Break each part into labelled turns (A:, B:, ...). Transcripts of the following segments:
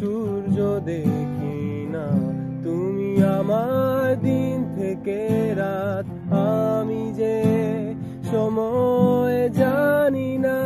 A: সূর্য দেখি না, তুমি আমার দিন থেকে রাত, আমি যে সময় জানি না।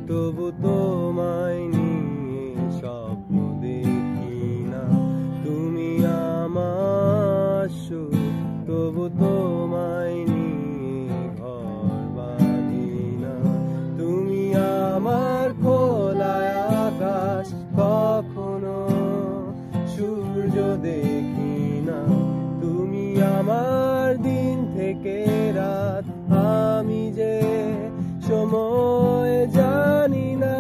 A: তবু তোমায় নিয়ে স্বপ্ন দেখি না, তুমি আমার সুখ, তবু তোমায় নিয়ে ঘর বাঁধি না। তুমি আমার খোলা আকাশ, কখনো সূর্য দেখি না, তুমি আমার দিন থেকে রাত, আমি যে সময় জানি না।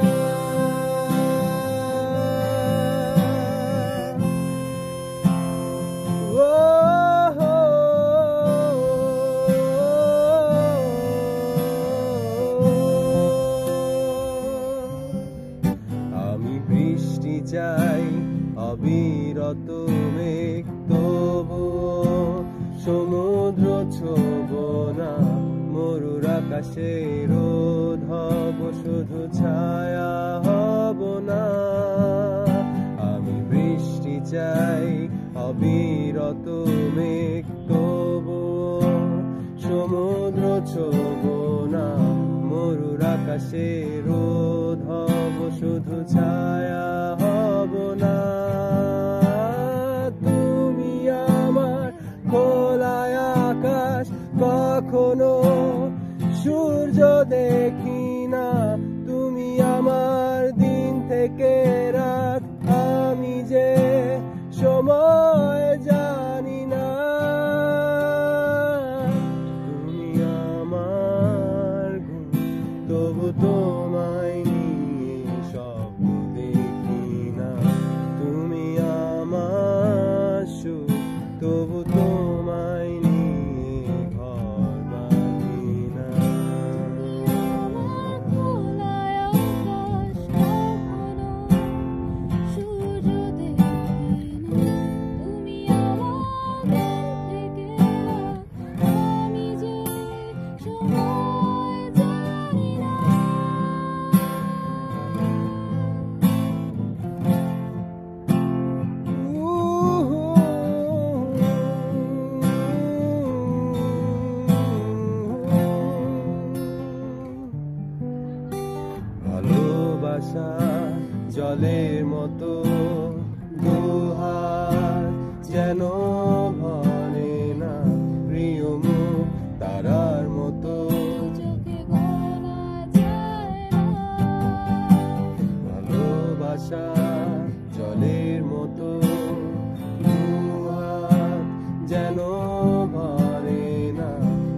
A: আমি বৃষ্টি চাই, অবিরত মেঘ, তবুও সমুদ্র ছোঁব না, মরুর আকাশের হব, শুধু ছায়া হব না। আমি বৃষ্টি চাই, অবিরত মেঘ, তবুও সমুদ্র ছোঁব না, মরুর আকাশের হব, শুধু ছায়া হব না। তুমি আমার খোলা আকাশ, কখনো সূর্য দেখি না, তুমি আমার দিন থেকে রাত, আমি যে সময় জানি না। তুমি আমার ঘুম, তবু তোমায় নিয়ে স্বপ্ন দেখি না, তুমি আমার সুখ, তবু তোমায় নিয়ে ঘর বাঁধি না। ভালোবাসা জলের মতো, দুহাত যেন ভরে না, প্রিয় মুখ তারার মতো, ভালোবাসা জলের মতো, দুহাত যেন ভরে না,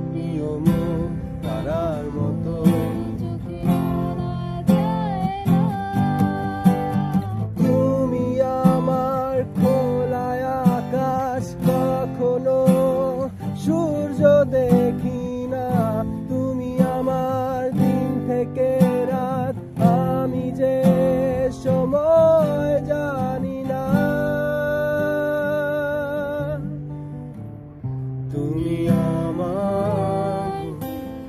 A: প্রিয় মুখ তারার মতো। কখনো সূর্য দেখি না, তুমি আমার দিন থেকে রাত, আমি যে সময় জানি না। তুমি আমার,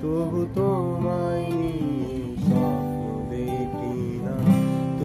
A: তবু